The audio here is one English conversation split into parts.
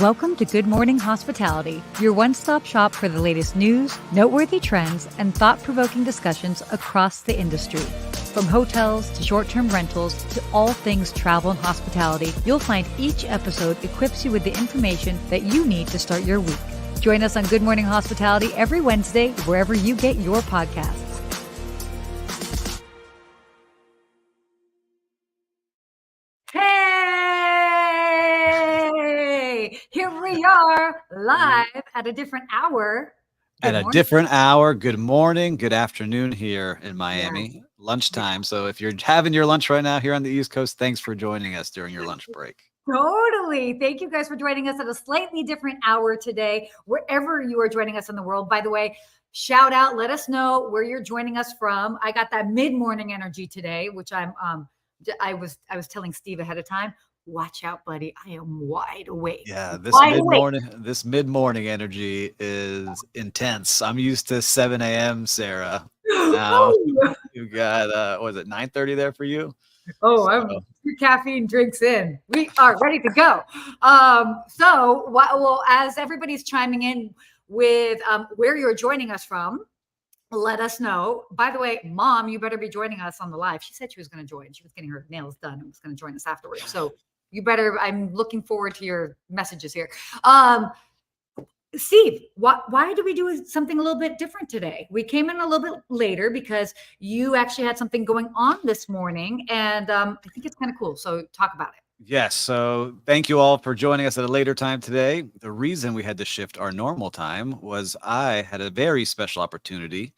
Welcome to Good Morning Hospitality, your one-stop shop for the latest news, noteworthy trends, and thought-provoking discussions across the industry. From hotels to short-term rentals to all things travel and hospitality, you'll find each episode equips you with the information that you need to start your week. Join us on Good Morning Hospitality every Wednesday, wherever you get your podcasts. Hey, here we are live at a different hour. At a different hour. Good morning, good afternoon here in Miami, lunchtime. So if you're having your lunch right now here on the East Coast, thanks for joining us during your lunch break. Totally. Thank you guys for joining us at a slightly different hour today, wherever you are joining us in the world. By the way, shout out, let us know where you're joining us from. I got that mid-morning energy today, which I was telling Steve ahead of time. Watch out, buddy. I am wide awake. Yeah, this mid-morning energy is intense. I'm used to 7 a.m., Sarah. Now you got was it 9:30 there for you? Oh, I'm 2 caffeine drinks in. We are ready to go. Well, as everybody's chiming in with where you're joining us from, let us know. By the way, Mom, you better be joining us on the live. She said she was going to join. She was getting her nails done and was going to join us afterwards. So you better, I'm looking forward to your messages here. Steve, why do we do something a little bit different today? We came in a little bit later because you actually had something going on this morning, and I think it's kind of cool. So talk about it. Yes. So thank you all for joining us at a later time today. The reason we had to shift our normal time was I had a very special opportunity.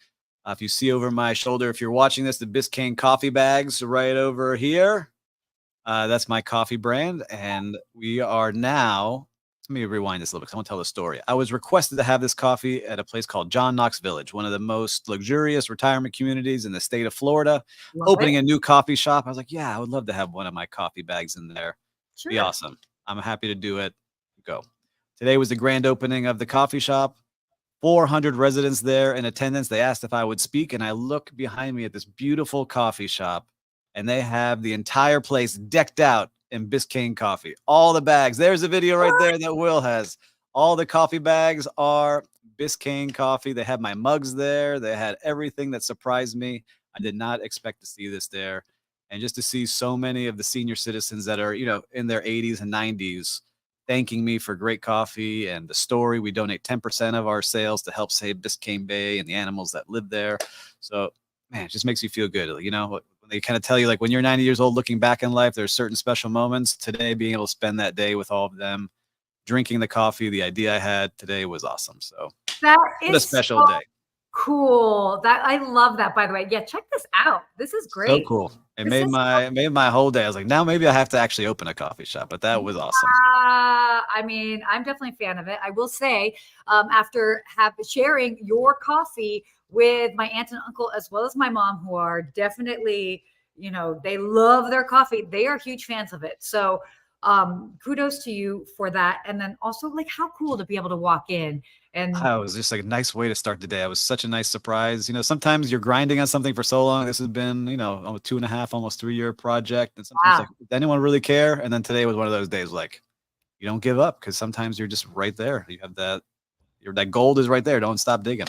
If you see over my shoulder, if you're watching this, the Biscayne coffee bags right over here. That's my coffee brand. And we are now, let me rewind this a little bit because I want to tell the story. I was requested to have this coffee at a place called John Knox Village, one of the most luxurious retirement communities in the state of Florida, opening a new coffee shop. I was like, yeah, I would love to have one of my coffee bags in there. Sure. Be awesome. I'm happy to do it. Go. Today was the grand opening of the coffee shop. 400 residents there in attendance. They asked if I would speak, and I look behind me at this beautiful coffee shop, and they have the entire place decked out in Biscayne coffee. All the bags. There's a video right there that Will has. All the coffee bags are Biscayne coffee. They had my mugs there. They had everything that surprised me. I did not expect to see this there. And just to see so many of the senior citizens that are, in their 80s and 90s thanking me for great coffee and the story. We donate 10% of our sales to help save Biscayne Bay and the animals that live there. So, man, it just makes you feel good. They kind of tell you, like, when you're 90 years old, looking back in life, there's certain special moments. Today, being able to spend that day with all of them, drinking the coffee, the idea I had today was awesome. So that is a special day. Cool. I love that, by the way. Yeah, check this out. This is great. So cool. It made my whole day. I was like, now maybe I have to actually open a coffee shop, but that was awesome. I mean, I'm definitely a fan of it. I will say, after sharing your coffee with my aunt and uncle, as well as my mom, who are definitely, they love their coffee. They are huge fans of it. So kudos to you for that. And then also, like, how cool to be able to walk in. And it was just like a nice way to start the day. It was such a nice surprise. Sometimes you're grinding on something for so long. This has been, a 2.5, almost 3-year project. And sometimes like, does anyone really care? And then today was one of those days, like, you don't give up, because sometimes you're just right there. You have that gold is right there. Don't stop digging.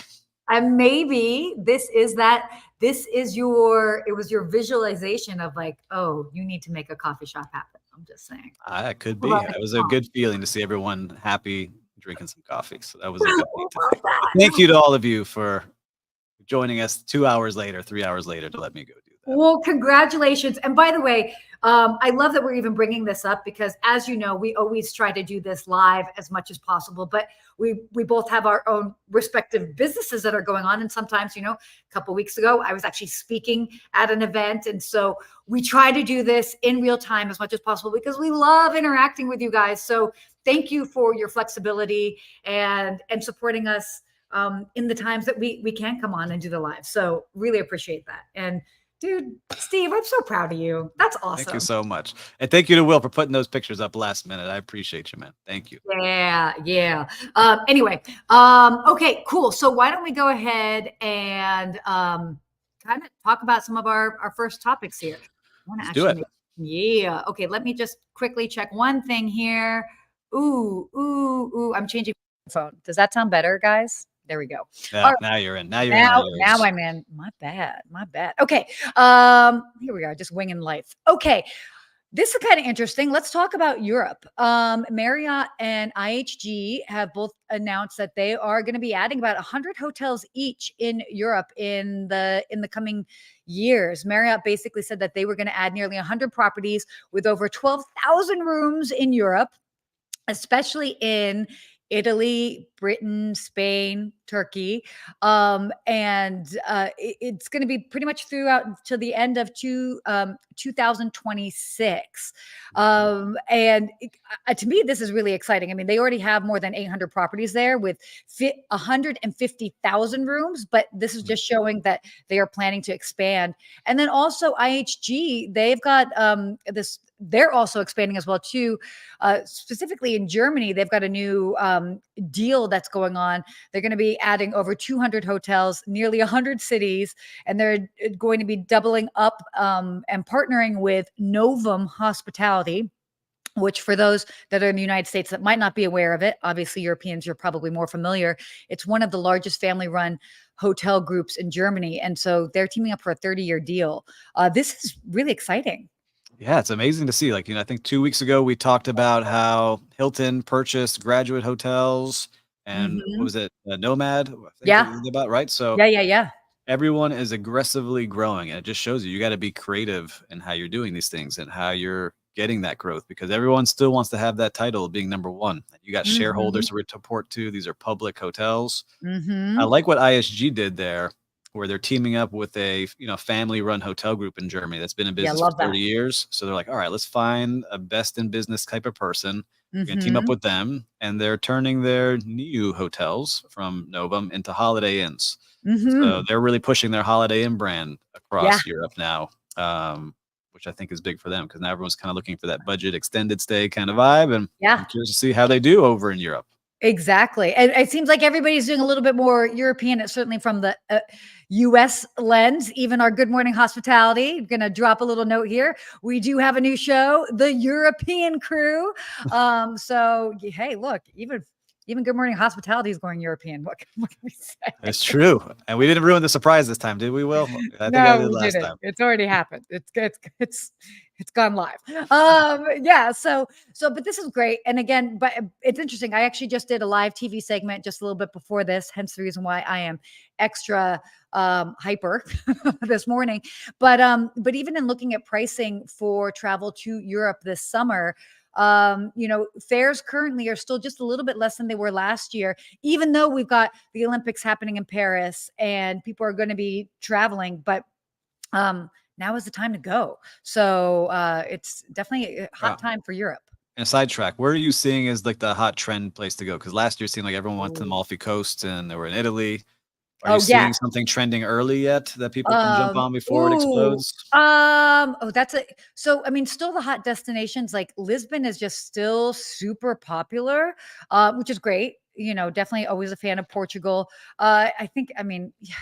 And maybe it was your visualization of, like, oh, you need to make a coffee shop happen. I'm just saying. It could be. It was a good feeling to see everyone happy drinking some coffee. So that was a good thing today. Thank you to all of you for joining us 2 hours later, 3 hours later, to let me go do that. Well, congratulations. And by the way, I love that we're even bringing this up, because, as you know, we always try to do this live as much as possible, but we both have our own respective businesses that are going on. And sometimes, a couple of weeks ago, I was actually speaking at an event. And so we try to do this in real time as much as possible, because we love interacting with you guys. So thank you for your flexibility and supporting us in the times that we can come on and do the live. So really appreciate that. And dude, Steve, I'm so proud of you. That's awesome. Thank you so much. And thank you to Will for putting those pictures up last minute. I appreciate you, man. Thank you. Yeah. Anyway, okay, cool. So why don't we go ahead and kind of talk about some of our first topics here. Let's do it. Yeah. Okay, let me just quickly check one thing here. Ooh. I'm changing my phone. Does that sound better, guys? There we go. Yeah, All now you're in. Now you're in our now ears. I'm in. My bad. Okay. Here we are, just winging life. Okay. This is kind of interesting. Let's talk about Europe. Marriott and IHG have both announced that they are going to be adding about 100 hotels each in Europe in the coming years. Marriott basically said that they were going to add nearly 100 properties with over 12,000 rooms in Europe, especially in Italy, Britain, Spain, Turkey. It's going to be pretty much throughout to the end of 2026. To me, this is really exciting. I mean, they already have more than 800 properties there with 150,000 rooms, but this is just showing that they are planning to expand. And then also IHG, they've got they're also expanding as well too. Specifically in Germany, they've got a new deal that's going on. They're going to be adding over 200 hotels, nearly 100 cities, and they're going to be doubling up and partnering with Novum Hospitality, which for those that are in the United States that might not be aware of it, obviously Europeans, you're probably more familiar. It's one of the largest family-run hotel groups in Germany. And so they're teaming up for a 30-year deal. This is really exciting. Yeah, it's amazing to see. Like, I think 2 weeks ago we talked about how Hilton purchased Graduate Hotels and what Mhm. was it? Nomad, I think Yeah. about, right? So Yeah. everyone is aggressively growing, and it just shows you got to be creative in how you're doing these things and how you're getting that growth because everyone still wants to have that title of being number one. You got Mhm. shareholders to report to. These are public hotels. I Mhm. like what ISG did there, where they're teaming up with a family-run hotel group in Germany that's been in Yeah, business for love 30 that. years. So they're like, all right, let's find a best in business type of person. We're gonna team up Mhm. with them, and they're turning their new hotels from Novum into Holiday Inns. So Mhm. they're really pushing their Holiday Inn brand Yeah. across Europe now, which I think is big for them because now everyone's kind of looking for that budget extended stay kind of vibe, and Yeah. I'm curious to see how they do over in Europe. Exactly. And it seems like everybody's doing a little bit more European, certainly from the US lens. Even our Good Morning Hospitality, going to drop a little note here. We do have a new show, The European Crew. Hey, look, even Good Morning Hospitality is going European. What can we say? It's true, and we didn't ruin the surprise this time, did we, Will? I think I No, did we last didn't. time. It's already happened. It's gone live. Yeah. But this is great. And again, but it's interesting. I actually just did a live TV segment just a little bit before this, hence the reason why I am extra hyper this morning. But even in looking at pricing for travel to Europe this summer, fares currently are still just a little bit less than they were last year, even though we've got the Olympics happening in Paris and people are going to be traveling. But now is the time to go. So it's definitely a Yeah. hot time for Europe. And a sidetrack, where are you seeing is like the hot trend place to go? Because last year it seemed like everyone went to the Ooh. Amalfi Coast and they were in Italy. Are you Oh yeah. seeing something trending early yet that people can jump on before it Ooh. explodes? That's a so I mean, still the hot destinations like Lisbon is just still super popular, which is great. Definitely always a fan of Portugal. I think, I mean, yeah,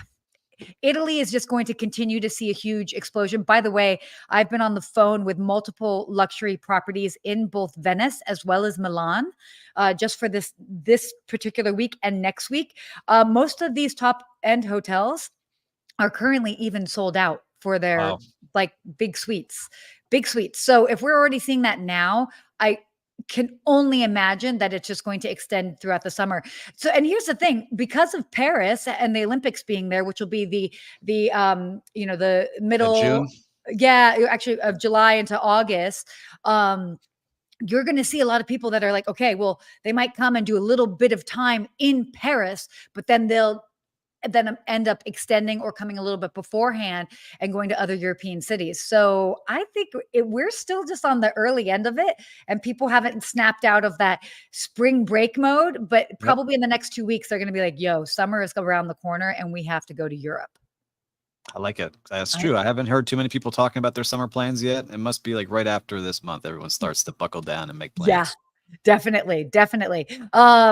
Italy is just going to continue to see a huge explosion. By the way, I've been on the phone with multiple luxury properties in both Venice as well as Milan, just for this particular week and next week. Most of these top end hotels are currently even sold out for their Wow. like big suites. So if we're already seeing that now, I can only imagine that it's just going to extend throughout the summer. So, and here's the thing, because of Paris and the Olympics being there, which will be the middle, June? yeah, actually of July into August, you're going to see a lot of people that are like, okay, well, they might come and do a little bit of time in Paris, but then they'll then end up extending or coming a little bit beforehand and going to other European cities. So I think we're still just on the early end of it, and people haven't snapped out of that spring break mode. But Yep. probably in the next 2 weeks, they're going to be like, "Yo, summer is around the corner, and we have to go to Europe." I like it. That's I, true. I haven't heard too many people talking about their summer plans yet. It must be like right after this month, everyone starts to buckle down and make yeah, plans. definitely.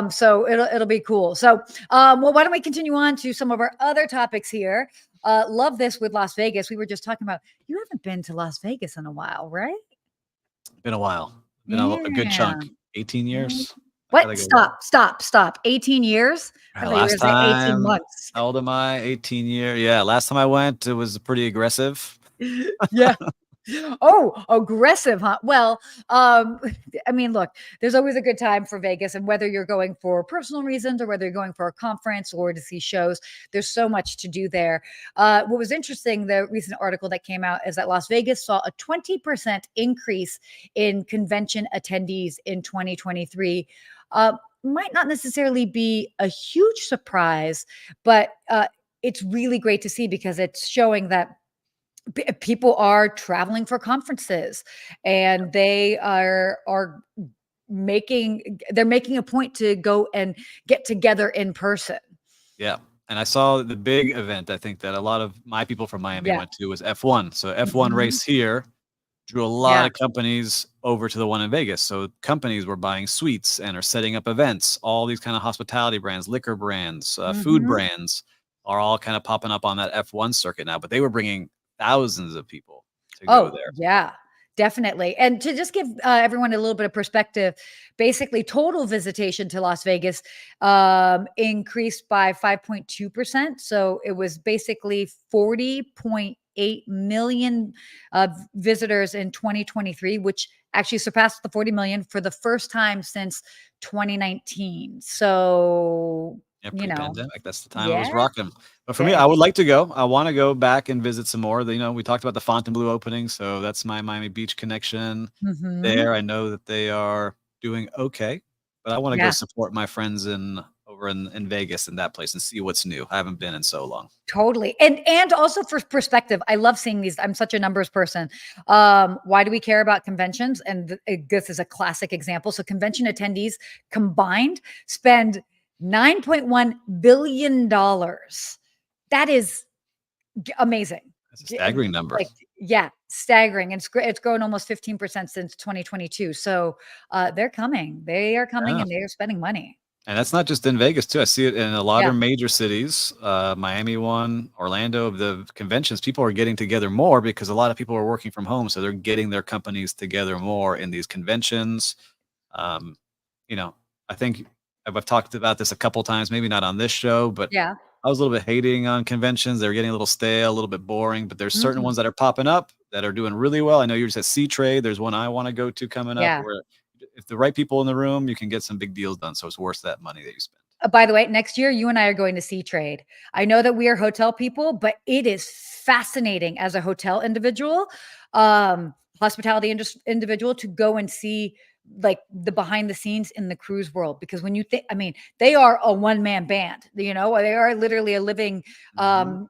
So it'll be cool. So, well, why don't we continue on to some of our other topics here? Love this with Las Vegas. We were just talking about you haven't been to Las Vegas in a while, right? Been a while. Been a good Yeah. chunk. 18 years. I What? gotta go. Stop. 18 years? I thought you were Last going to say 18 time, months. how old am I? 18 year. Yeah, last time I went, it was pretty aggressive. Yeah. Oh, aggressive, huh? Well, um, I mean, look, there's always a good time for Vegas, and whether you're going for personal reasons or whether you're going for a conference or to see shows, there's so much to do there. What was interesting, the recent article that came out is that Las Vegas saw a 20% increase in convention attendees in 2023. Might not necessarily be a huge surprise, but it's really great to see because it's showing that people are traveling for conferences and they're making a point to go and get together in person. Yeah. And I saw the big event, I think that a lot of my people from Miami Yeah. went to was F1. So F1 Mhm. race here drew a lot Yeah. of companies over to the one in Vegas. So companies were buying suites and are setting up events. All these kind of hospitality brands, liquor brands, food Mhm. brands are all kind of popping up on that F1 circuit now, but they were bringing thousands of people to go Oh, there. yeah, definitely. And to just give everyone a little bit of perspective, basically total visitation to Las Vegas increased by 5.2%. So it was basically 40.8 million visitors in 2023, which actually surpassed the 40 million for the first time since 2019. So, Yeah, you know, pre-pandemic, that's the time it yeah, was rocking. But for me, yeah. I would like to go. I wanna go back and visit some more. We talked about the Fontainebleau opening, so that's my Miami Beach connection Mhm. there. I know that they are doing okay, but I wanna go Yeah. support my friends over in Vegas in that place and see what's new. I haven't been in so long. Totally. And also for perspective, I love seeing these. I'm such a numbers person. Why do we care about conventions? And this is a classic example. So convention attendees combined spend $9.1 billion. That is amazing. That's a staggering number. Like, yeah, staggering. And it's great. It's grown almost 15% since 2022. So they're coming. They are coming Yeah. and they are spending money. And that's not just in Vegas too. I see it in a lot Yeah. of major cities, Miami one, Orlando. The conventions, people are getting together more because a lot of people are working from home, so they're getting their companies together more in these conventions. Um, you know, I think I've talked about this a couple times, maybe not on this show, but Yeah. I was a little bit hating on conventions. They're getting a little stale, a little bit boring, but there's certain Mhm. ones that are popping up that are doing really well. I know you just said C Trade. There's one I want to go to coming up Yeah. where if the right people in the room, you can get some big deals done. So it's worth that money that you spend. By the way, next year, you and I are going to see trade. I know that we are hotel people, but it is fascinating as a hotel individual, hospitality individual to go and see like the behind the scenes in the cruise world. Because when you think, I mean, they are a one-man band, they are literally a living Mhm.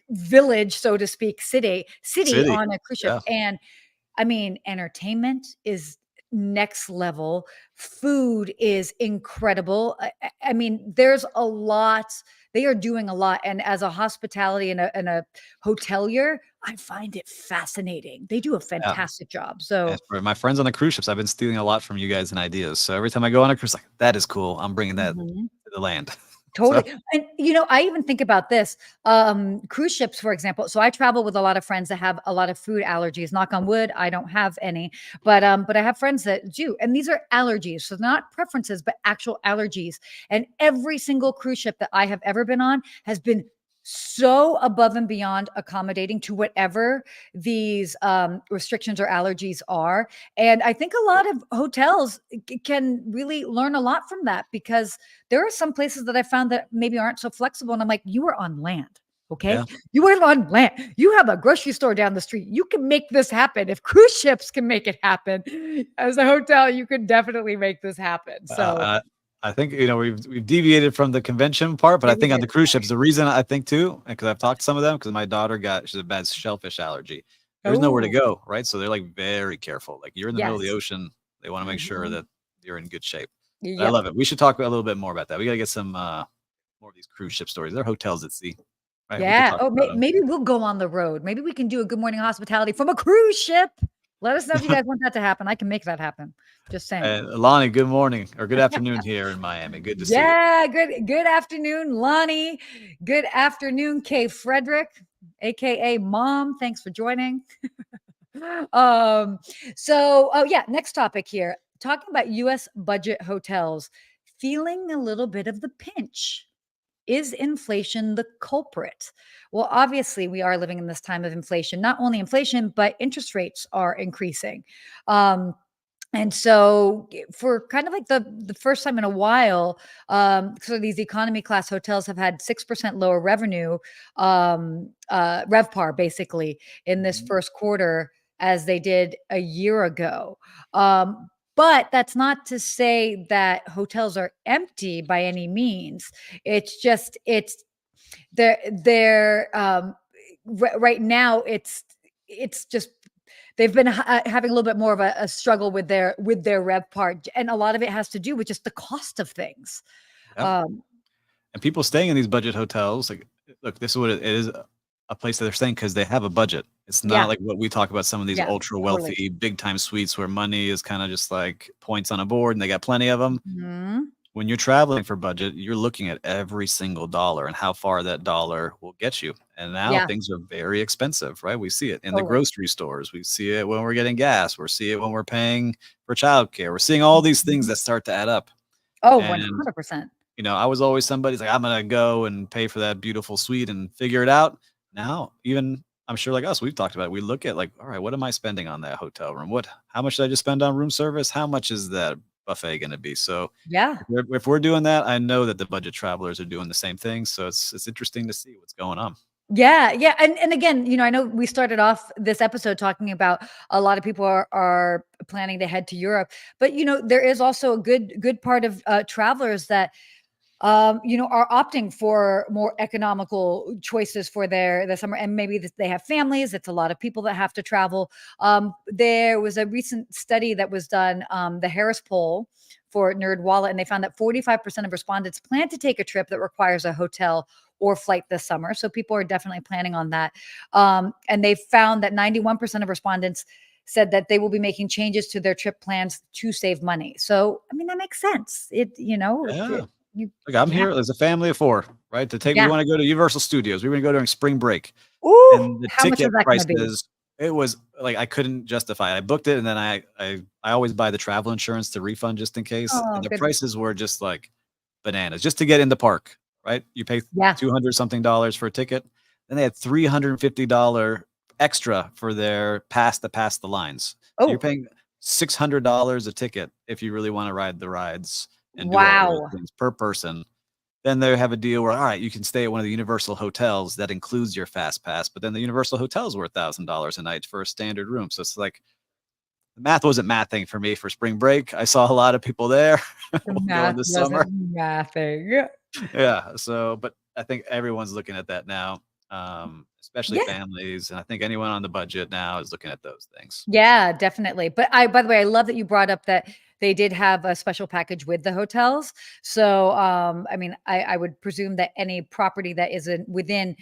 village, so to speak, city City. on a cruise ship. Yeah. And I mean, entertainment is next level. Food is incredible. I mean, there's a lot. They are doing a lot. And as a hospitality and a hotelier, I find it fascinating. They do a Yeah. fantastic job. So, As for my friends on the cruise ships, I've been stealing a lot from you guys and ideas. So every time I go on a cruise, like that is cool. I'm bringing that mhm. to the land. So Totally. And I even think about this. Cruise ships, for example. So I travel with a lot of friends that have a lot of food allergies. Knock on wood, I don't have any, but I have friends that do. And these are allergies. So not preferences, but actual allergies. And every single cruise ship that I have ever been on has been so above and beyond accommodating to whatever these restrictions or allergies are. And I think a lot of hotels can really learn a lot from that because there are some places that I found that maybe aren't so flexible. And I'm like, you are on land. Okay. yeah. You are on land. You have a grocery store down the street. You can make this happen. If cruise ships can make it happen, as a hotel, you could definitely make this happen. So, I think we've deviated from the convention part, but yeah, I we think on did. the cruise ships, the reason I think too, because I've talked to some of them, because my daughter she's a bad shellfish allergy. There's nowhere to Oh, go, right? So they're like very careful. Like you're in the middle of the yes. ocean, they want to make sure Mhm. that you're in good shape. But I Yep. love it. We should talk a little bit more about that. We got to get some more of these cruise ship stories. They're hotels at sea, right? We could Yeah. talk Oh, about them. maybe we'll go on the road. Maybe we can do a good morning hospitality from a cruise ship. Let us know if you guys want that to happen. I can make that happen. Just saying. Lonnie, good morning or good afternoon here in Miami. Good to see you. Yeah, good afternoon, Lonnie. Good afternoon, Kay Frederick, aka Mom. Thanks for joining. Um, so oh yeah, next topic here. talking about US budget hotels feeling a little bit of the pinch. Is inflation the culprit? Well, obviously, we are living in this time of inflation. Not only inflation, but interest rates are increasing. Um, and so for kind of like the first time in a while, so these economy class hotels have had 6% lower revenue, RevPAR basically in this Mhm. first quarter as they did a year ago. But that's not to say that hotels are empty by any means. It's just they're right now it's just they've been having a little bit more of a struggle with their rev part, and a lot of it has to do with just the cost of things. Yep. Um, And people staying in these budget hotels, like, look, this is what it is, a place that they're staying because they have a budget. It's not yeah, like what we talk about, some of these yeah, ultra totally. wealthy, big time suites where money is kinda just like points on a board and they got plenty of them. Mhm. When you're traveling for budget, you're looking at every single dollar and how far that dollar will get you. And now Yeah, things are very expensive, right? We see it in the totally. grocery stores. We see it when we're getting gas. We see it when we're paying for childcare. We're seeing all these things Mhm. that start to add up. Oh, And 100%. I was always somebody's like, I'm gonna go and pay for that beautiful suite and figure it out. Now, even I'm sure like us, we've talked about it. We look at like, all right, what am I spending on that hotel room? How much did I just spend on room service? How much is that buffet gonna be? So Yeah. if we're doing that, I know that the budget travelers are doing the same thing. So it's interesting to see what's going on. Yeah, yeah, and again, I know we started off this episode talking about a lot of people are planning to head to Europe, but, there is also a good part of, travelers that are opting for more economical choices for their summer, and maybe they have families. It's a lot of people that have to travel. There was a recent study that was done, the Harris poll for NerdWallet, and they found that 45% of respondents plan to take a trip that requires a hotel or flight this summer. So people are definitely planning on that. And they found that 91% of respondents said that they will be making changes to their trip plans to save money. So, I mean, that makes sense. Yeah. You Like I'm yeah, here. There's a family of four, right? We yeah. want to go to Universal Studios. We want to go during spring break. Ooh, And the how much is ticket that gonna be? prices, it was like I couldn't justify it. I booked it and then I always buy the travel insurance to refund just in case. Oh, And the good. prices were just like bananas just to get in the park, right? You pay Yeah. 200 something dollars for a ticket. Then they had $350 extra for their pass to pass the lines. So you're Oh, paying $600 a ticket if you really want to ride the rides and do all those wow. things per person. Then they have a deal where, all right, you can stay at one of the Universal hotels that includes your fast pass, but then the Universal hotels were $1,000 a night for a standard room. So it's like the math wasn't mathing for me for spring break. I saw a lot of people there The going math this summer. wasn't mathing. Yeah. So, but I think everyone's looking at that now, especially Yeah. families. And I think anyone on the budget now is looking at those things. Yeah, definitely. But by the way, I love that you brought up that they did have a special package with the hotels. So, I mean, I would presume that any property that isn't within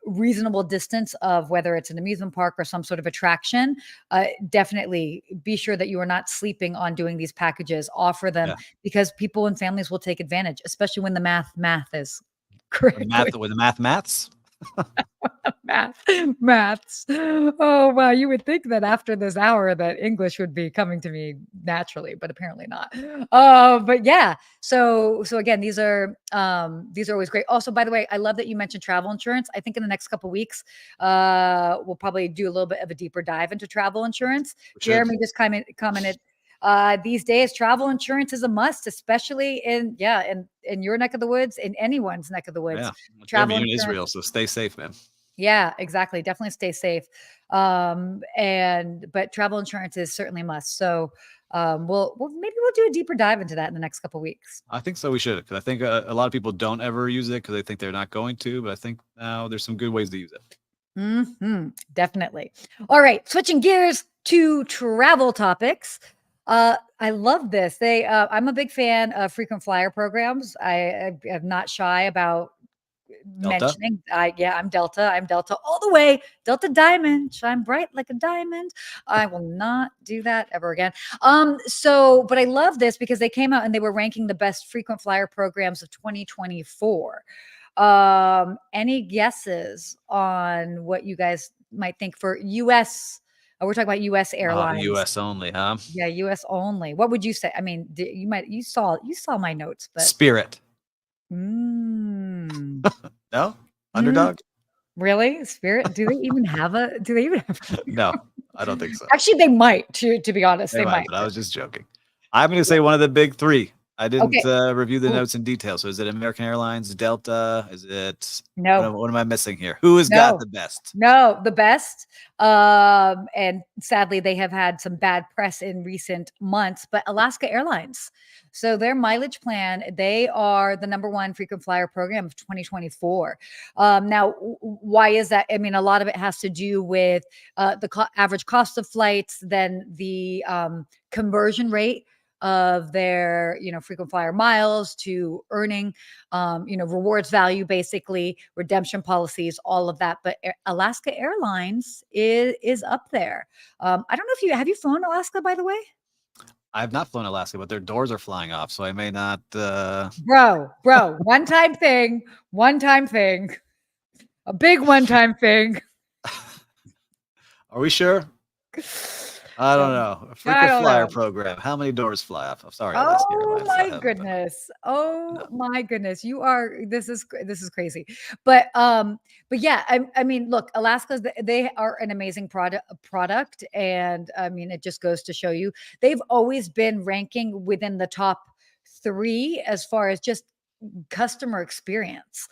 reasonable distance of whether it's an amusement park or some sort of attraction, definitely be sure that you are not sleeping on doing these packages. Offer them Yeah. because people and families will take advantage, especially when the math is When the math, correctly. when the maths. Math, maths. Oh, wow. You would think that after this hour that English would be coming to me naturally, but apparently not. But yeah. So again, these are always great. Also, by the way, I love that you mentioned travel insurance. I think in the next couple weeks, we'll probably do a little bit of a deeper dive into travel insurance. We should. Jeremy just commented. These days, travel insurance is a must, especially in your neck of the woods, in anyone's neck of the woods. Yeah. Jeremy, Travel you're in insurance. Israel, so stay safe, man. Yeah, exactly. Definitely stay safe. But travel insurance is certainly a must. So we'll maybe we'll do a deeper dive into that in the next couple weeks. I think so. We should, because I think a lot of people don't ever use it because they think they're not going to. But I think now there's some good ways to use it. Definitely. All right, switching gears to travel topics. I love this. I'm a big fan of frequent flyer programs. I am not shy about Delta. mentioning. Yeah, I'm Delta. I'm Delta all the way. Delta Diamond, shine bright like a diamond. I will not do that ever again. But I love this because they came out and they were ranking the best frequent flyer programs of 2024. Any guesses on what you guys might think for US We're talking about U.S. Airlines. U.S. only, huh? Yeah, U.S. only. What would you say? I mean, you saw my notes, but Spirit. mm, No? mm, Underdog? really? Spirit? Do they even have a? Do they even have? No, I don't think so. Actually, they might. To be honest, They they might, might. but I was just joking. I'm going to say one of the big three. I didn't Okay. review the Ooh, notes in detail. So is it American Airlines, Delta? Is it no, what am I missing here? Who has got no. the best? No, the best. And sadly, they have had some bad press in recent months, but Alaska Airlines. So their mileage plan, they are the number one frequent flyer program of 2024. Now, why is that? I mean, a lot of it has to do with the average cost of flights, then the conversion rate of their frequent flyer miles to earning rewards value, basically redemption policies, all of that. But Alaska Airlines is up there. I don't know if you have flown Alaska, by the way. I've not flown Alaska, but their doors are flying off, so I may not. Bro, one time thing, a big one time thing. Are we sure? I don't Um, know. A I frequent don't flyer know. program. How many doors fly off? I'm sorry, Alaska Oh Airlines. I my haven't been. goodness. No. Oh my goodness. This is crazy. But yeah, I mean, look, they are an amazing product. And I mean, it just goes to show you, they've always been ranking within the top 3 as far as just customer experience.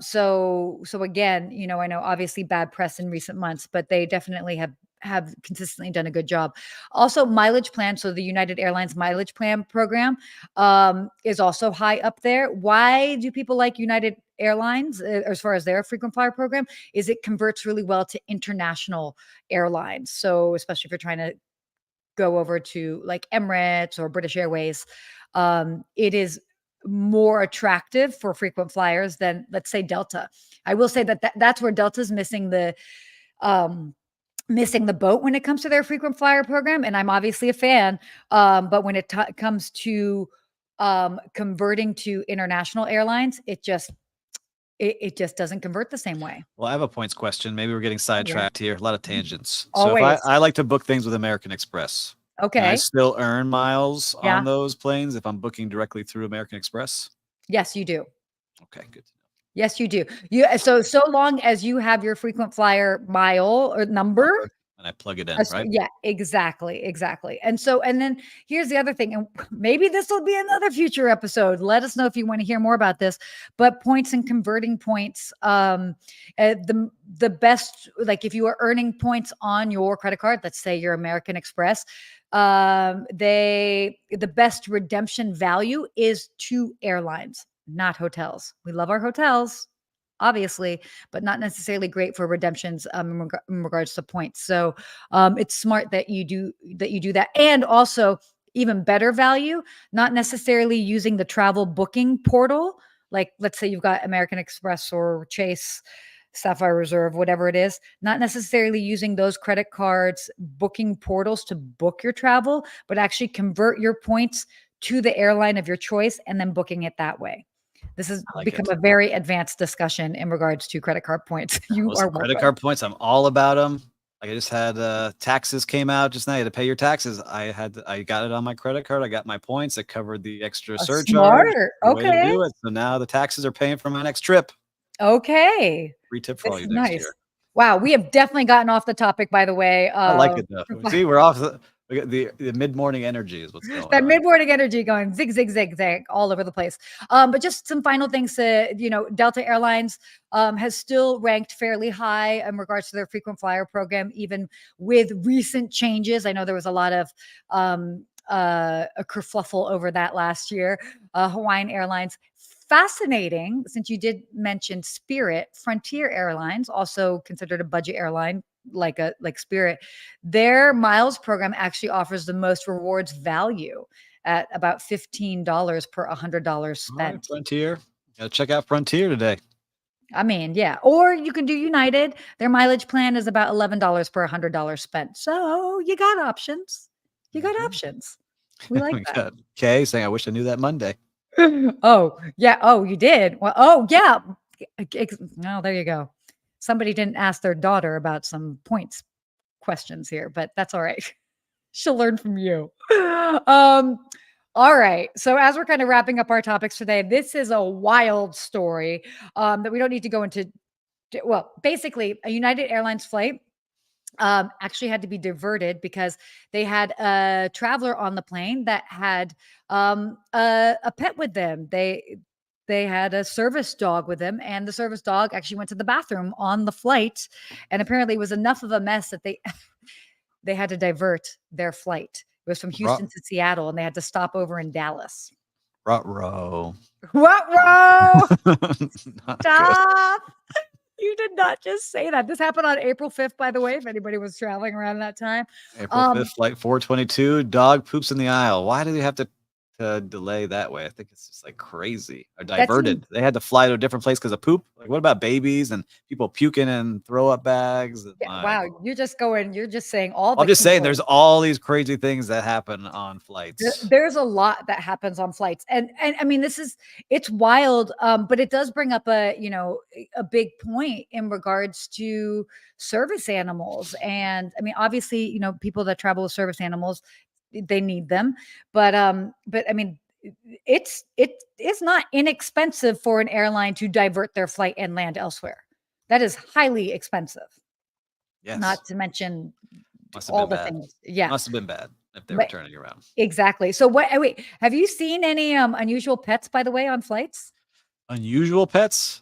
So again, I know obviously bad press in recent months, but they definitely have consistently done a good job. Also, mileage plan. So the United Airlines Mileage Plan program is also high up there. Why do people like United Airlines as far as their frequent flyer program? Is it converts really well to international airlines. So especially if you're trying to go over to like Emirates or British Airways, it is more attractive for frequent flyers than, let's say, Delta. I will say that's where Delta's um, missing the boat when it comes to their frequent flyer program. And I'm obviously a fan. But when it comes to converting to international airlines, it just doesn't convert the same way. Well, I have a points question. Maybe we're getting Yeah. sidetracked here. A lot of tangents. So if Always. I like to book things with American Express, can I Okay. still earn miles on Yeah. those planes if I'm booking directly through American Express? Yes, you do. Okay, good. Yes, you do. So long as you have your frequent flyer mile or number. Number, and I plug it in, right? Yeah, exactly. And then here's the other thing, and maybe this will be another future episode. Let us know if you want to hear more about this. But points and converting points, the best, like if you are earning points on your credit card, let's say your American Express, the best redemption value is to airlines, not hotels. We love our hotels, obviously, but not necessarily great for redemptions in regards to points. So it's smart that you do that. And also, even better value, not necessarily using the travel booking portal. Like, let's say you've got American Express or Chase, Sapphire Reserve, whatever it is, not necessarily using those credit cards booking portals to book your travel, but actually convert your points to the airline of your choice and then booking it that way. This has I like become it. a very advanced discussion in regards to credit card points. You are Listen, credit welcome. card points, I'm all about them. Like I just had taxes came out just now. You had to pay your taxes. I got it on my credit card. I got my points. It covered the extra surcharge. Smart. The way to Okay. do it. So now the taxes are paying for my next trip. Okay. Free tip for This all is you next nice. year. Wow. We have definitely gotten off the topic, by the way. I like it though. See, we're off we got the mid-morning energy is what's going That on. mid-morning energy going zig, zig, zig, zag all over the place. But just some final things Delta Airlines has still ranked fairly high in regards to their frequent flyer program, even with recent changes. I know there was a lot of a kerfluffle over that last year. Hawaiian Airlines. Fascinating, since you did mention Spirit, Frontier Airlines, also considered a budget airline like Spirit, their miles program actually offers the most rewards value at about $15 per $100 All right, spent. Frontier. Gotta check out Frontier today. I mean, yeah. Or you can do United. Their mileage plan is about $11 per $100 spent. So you got options. You got Mhm. options. We like We that. got Kay saying, I wish I knew that Monday. Oh, yeah. Oh, you did. Well, oh, yeah. Oh, there you go. Somebody didn't ask their daughter about some points questions here, but that's all right. She'll learn from you. All right. So as we're kind of wrapping up our topics today, this is a wild story that we don't need to go into. Well, basically, a United Airlines flight actually had to be diverted because they had a traveler on the plane that had a pet with them. They had a service dog with them, and the service dog actually went to the bathroom on the flight, and apparently it was enough of a mess that they had to divert their flight. It was from Houston to Seattle, and they had to stop over in Dallas. Ruh-roh. What, bro? Not good. Stop. You did not just say that. This happened on April 5th, by the way, if anybody was traveling around that time. April 5th, flight 422, dog poops in the aisle. Why do they have to delay that way? I think it's just like crazy. Or diverted. They had to fly to a different place because of poop. Like, what about babies and people puking in throw up bags? Yeah, wow, you're just saying all the I'm just saying there's all these crazy things that happen on flights. There's a lot that happens on flights. And I mean, it's wild. But it does bring up a big point in regards to service animals. And I mean, obviously, people that travel with service animals, they need them. But I mean, it is not inexpensive for an airline to divert their flight and land elsewhere. That is highly expensive. Yes. Not to mention all the things. Yeah. Must have been bad if they were turning around. Exactly. So wait, have you seen any unusual pets, by the way, on flights? Unusual pets?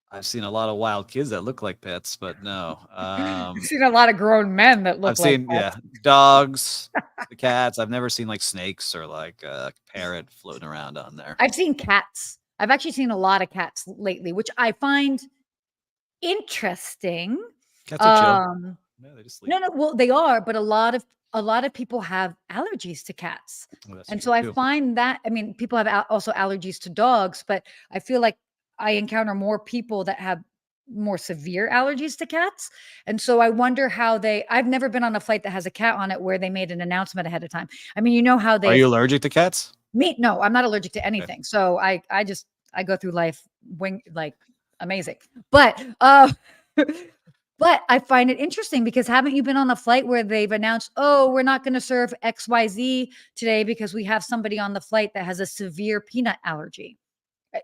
I've seen a lot of wild kids that look like pets, but no. I've seen a lot of grown men that look like pets. Dogs, the cats. I've never seen like snakes or like a parrot floating around on there. I've seen cats. I've actually seen a lot of cats lately, which I find interesting. Cats are chill. Yeah, they just sleep. No, well, they are, but a lot of people have allergies to cats. And so I find that, I mean, people have also allergies to dogs, but I feel like I encounter more people that have more severe allergies to cats. And so I wonder how I've never been on a flight that has a cat on it where they made an announcement ahead of time. I mean, how Are you allergic to cats? No, I'm not allergic to anything. Okay. So I go through life amazing. But but I find it interesting because haven't you been on a flight where they've announced, oh, we're not going to serve XYZ today because we have somebody on the flight that has a severe peanut allergy?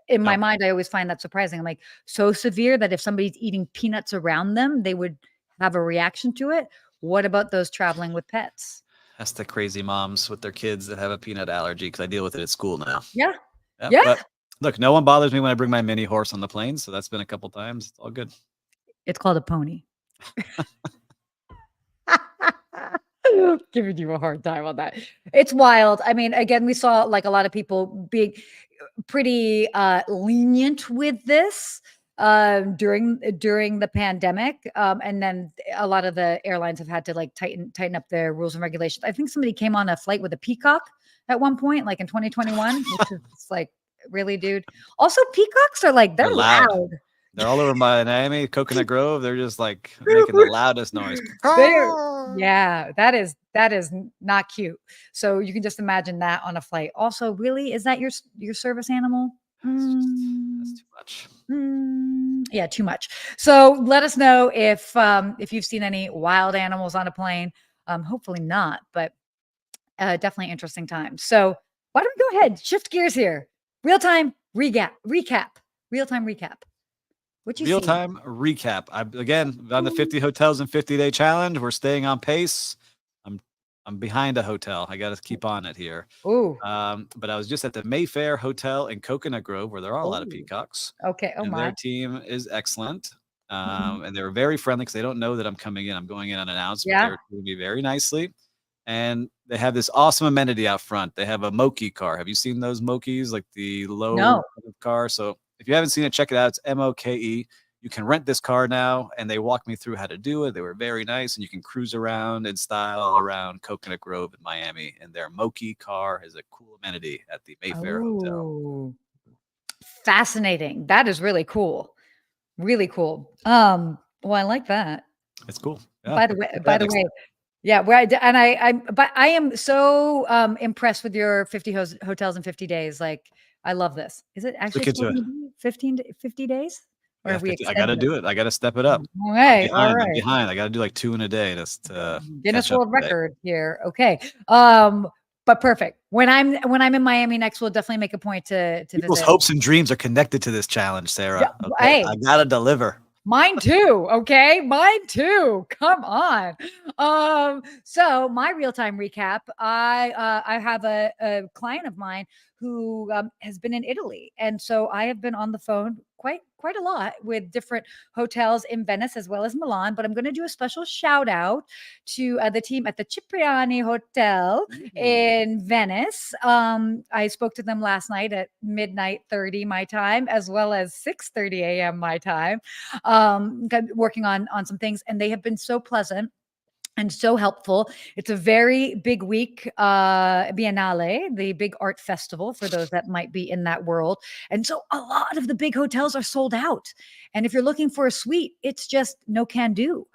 In my mind, I always find that surprising. I'm like, so severe that if somebody's eating peanuts around them, they would have a reaction to it. What about those traveling with pets? That's the crazy moms with their kids that have a peanut allergy, because I deal with it at school now. Yeah. But look, no one bothers me when I bring my mini horse on the plane. So that's been a couple times. It's all good. It's called a pony. Giving you a hard time on that. It's wild. I mean, again, we saw like a lot of people being pretty lenient with this during the pandemic. And then a lot of the airlines have had to like tighten up their rules and regulations. I think somebody came on a flight with a peacock at one point, like in 2021, which is like, really, dude. Also, peacocks are like, they're loud. They're all over Miami, Coconut Grove. They're just like making the loudest noise. Yeah, that is not cute. So you can just imagine that on a flight. Also, really, is that your service animal? That's too much. Yeah, too much. So let us know if you've seen any wild animals on a plane. Hopefully not, but definitely interesting time. So why don't we go ahead, shift gears here? Real-time recap. Real-time recap. Real-time recap. Again, on the 50 hotels in 50-day challenge. We're staying on pace. I'm behind a hotel. I got to keep on it here. Ooh. But I was just at the Mayfair Hotel in Coconut Grove, where there are a lot of peacocks. Okay. Oh, Their team is excellent. And they were very friendly because they don't know that I'm coming in. I'm going in unannounced. Yeah. But they're treating me very nicely. And they have this awesome amenity out front. They have a Moki car. Have you seen those Mokis, like the low car? So if you haven't seen it, check it out. It's MOKE. You can rent this car now, and they walked me through how to do it. They were very nice, and you can cruise around in style around Coconut Grove in Miami. And their Moki car is a cool amenity at the Mayfair Hotel. Fascinating. That is really cool. Really cool. Well, I like that. It's cool. Yeah. By the way. Yeah, but I am so impressed with your 50 hotels in 50 days. Like, I love this. Is it actually 50 days? Or Yeah, have we 50, I got to extended it? do it. I got to step it up. Okay, all I'm right. behind. I got to do like 2 in a day to Guinness catch up World today. Record here. Okay. But perfect. When I'm in Miami next, we'll definitely make a point to People's visit. hopes and dreams are connected to this challenge, Yeah, Sarah. Okay, hey, I got to deliver. mine too. Okay. Mine too. Come on. So my real-time recap, I have a client of mine who has been in Italy. And so I have been on the phone quite a lot with different hotels in Venice as well as Milan. But I'm going to do a special shout out to the team at the Cipriani Hotel in Venice. I spoke to them last night at midnight 30 my time, as well as 6:30 a.m. my time, working on some things, and they have been so pleasant and so helpful. It's a very big week, Biennale, the big art festival for those that might be in that world. And so a lot of the big hotels are sold out. And if you're looking for a suite, it's just no can do,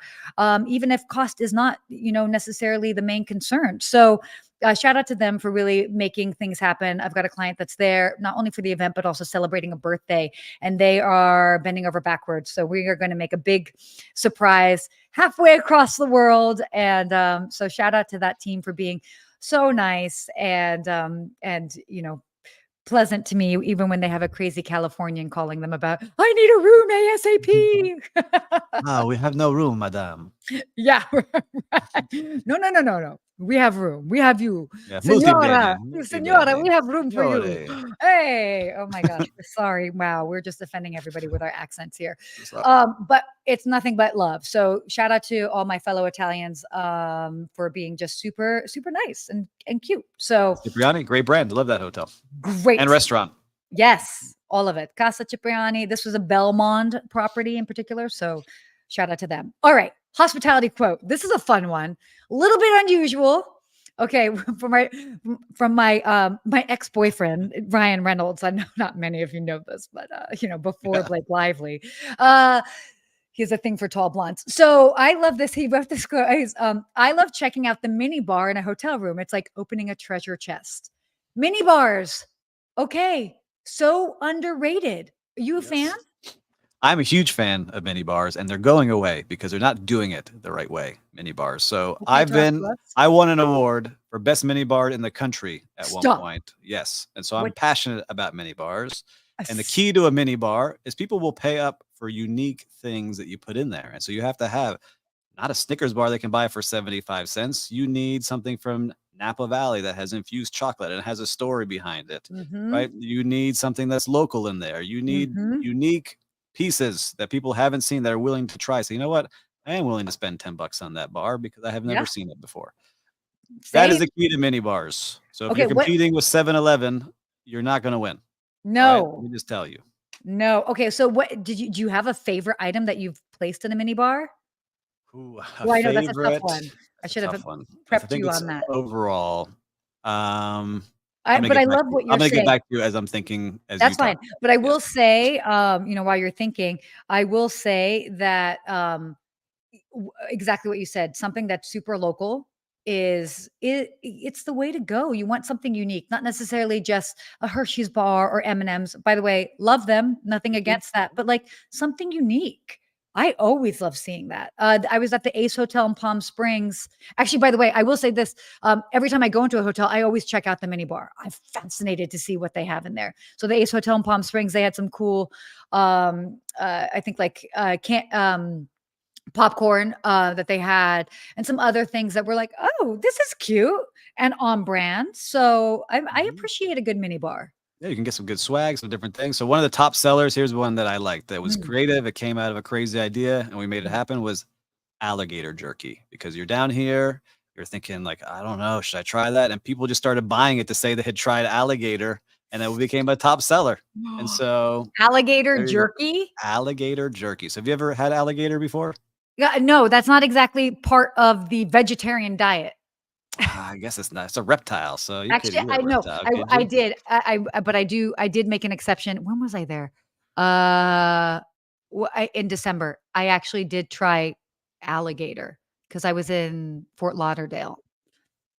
even if cost is not, necessarily the main concern. So shout out to them for really making things happen. I've got a client that's there not only for the event, but also celebrating a birthday, and they are bending over backwards. So we are going to make a big surprise halfway across the world. And so shout out to that team for being so nice and pleasant to me, even when they have a crazy Californian calling them about, I need a room ASAP. Ah, we have no room, madame. Yeah. Right. No. We have room. We have you. Yeah, molto bene, Senora, molto Senora, we bene. have room for you. Signore. Hey, oh my gosh. Sorry. Wow. We're just offending everybody with our accents here. So, But it's nothing but love. So shout out to all my fellow Italians for being just super, super nice and cute. So Cipriani, great brand. Love that hotel great. and restaurant. Yes, all of it. Casa Cipriani. This was a Belmont property in particular. So shout out to them. All right. Hospitality quote. This is a fun one. A little bit unusual. Okay, from my ex-boyfriend, Ryan Reynolds. I know not many of you know this, but before Yeah. Blake Lively. He has a thing for tall blondes. So I love this. He wrote this quote. I love checking out the mini bar in a hotel room. It's like opening a treasure chest. Mini bars. Okay. So underrated. Are you a fan? Yes. I'm a huge fan of mini bars, and they're going away because they're not doing it the right way. Mini bars. So Okay, talk to us. I won an award for best mini bar in the country at one Stop. point. Yes, and so I'm What? passionate about mini bars. And the s- key to a mini bar is people will pay up for unique things that you put in there, and so you have to have not a Snickers bar they can buy for 75 cents. You need something from Napa Valley that has infused chocolate and has a story behind it, Mhm. right? You need something that's local in there. You need Mhm. unique pieces that people haven't seen that are willing to try. So you know what? I am willing to spend 10 bucks on that bar because I have Yeah. never seen it before. That is Same. the key to mini bars. So if Okay. you're What? competing with 7-Eleven, you're not going to win. All right? Let No. me just tell you. No. Okay. So what do you have a favorite item that you've placed in a mini bar? Ooh, a Well, I know that's a tough favorite. one. I That's a should have tough one. I prepped think you it's on that. overall. Um, I'm gonna But I get back love to you. what I'm you're gonna get saying. back to you as I'm thinking as you That's fine. talk. But I Yeah. will say, while you're thinking, I will say that exactly what you said. Something that's super local it's the way to go. You want something unique, not necessarily just a Hershey's bar or M&Ms. By the way, love them, nothing Mhm. against that, but like something unique. I always love seeing that. I was at the Ace Hotel in Palm Springs. Actually, by the way, I will say this: every time I go into a hotel, I always check out the mini bar. I'm fascinated to see what they have in there. So the Ace Hotel in Palm Springs, they had some cool, I think like can't popcorn that they had and some other things that were like, oh, this is cute and on brand. So I Mhm. appreciate a good mini bar. Yeah, you can get some good swag, some different things. So one of the top sellers, here's one that I liked that was Mm, creative. It came out of a crazy idea and we made it mm. happen was alligator jerky because you're down here, you're thinking like, I don't know, should I try that? And people just started buying it to say they had tried alligator and it became a top seller. And so Alligator there you go. jerky? Alligator jerky. So have you ever had alligator before? Yeah, no, that's not exactly part of the vegetarian diet. I guess it's not. It's a reptile, so you could Actually, eat I a know reptile, I could I you? did. But I did make an exception. When was I there? Uh, in December, I actually did try alligator because I was in Fort Lauderdale.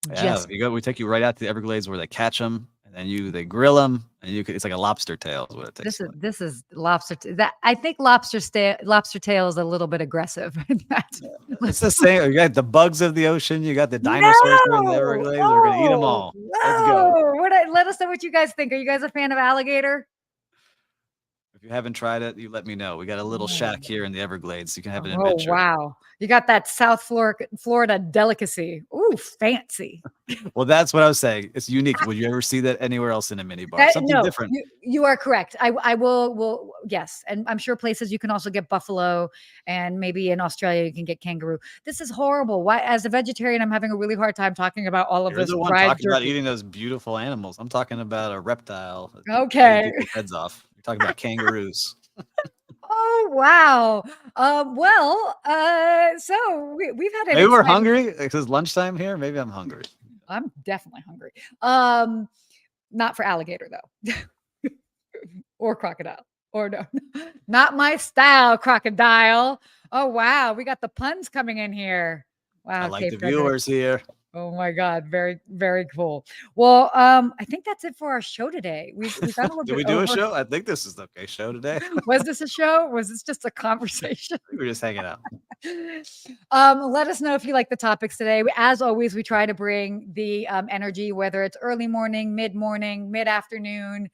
Yeah, Just you go we take you right out to the Everglades where they catch them, and then they grill them, and it's like a lobster tail is what it tastes like. This is lobster. That I think lobster tail is a little bit aggressive. It's the same. You got the bugs of the ocean. You got the dinosaurs here in the Everglades. We're gonna eat them all. Let's go. Let us know what you guys think. Are you guys a fan of alligator? If you haven't tried it, you let me know. We got a little shack here in the Everglades. You can have an Oh, adventure. wow. You got that South Florida delicacy. Ooh, fancy. Well, that's what I was saying. It's unique. Would you ever see that anywhere else in a minibar? Something different. You are correct. I will, yes. And I'm sure places you can also get buffalo, and maybe in Australia you can get kangaroo. This is horrible. Why, as a vegetarian, I'm having a really hard time talking about all of You're this the one fried talking about jerky. eating those beautiful animals. I'm talking about a reptile. Okay. Take heads off. You're talking about kangaroos. Oh, wow. So we've had Maybe we're hungry. It's lunchtime here. Maybe I'm hungry. I'm definitely hungry. Not for alligator though. Or crocodile. Or no. Not my style, crocodile. Oh, wow. We got the puns coming in here. Wow. I like the viewers here. Oh my God. Very, very cool. Well, I think that's it for our show today. We got a little Did we do a show? I think this is the okay show today. Was this a show? Was this just a conversation? We were just hanging out. Let us know if you like the topics today. As always, we try to bring the energy, whether it's early morning, mid-morning, mid-afternoon,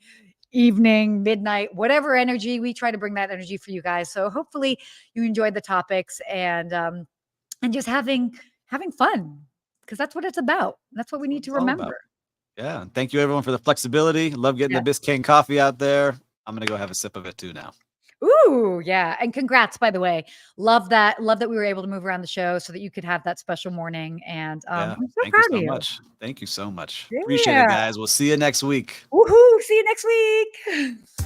evening, midnight, whatever energy, we try to bring that energy for you guys. So hopefully you enjoyed the topics and just having fun, because that's what it's about. That's what we need to remember. Yeah. And thank you everyone for the flexibility. Love getting the Biscayne coffee out there. I'm going to go have a sip of it too now. Ooh, yeah. And congrats, by the way. Love that we were able to move around the show so that you could have that special morning. And I'm so thank proud you so of you. much. Thank you so much. Appreciate it, guys. We'll see you next week. Woohoo. See you next week.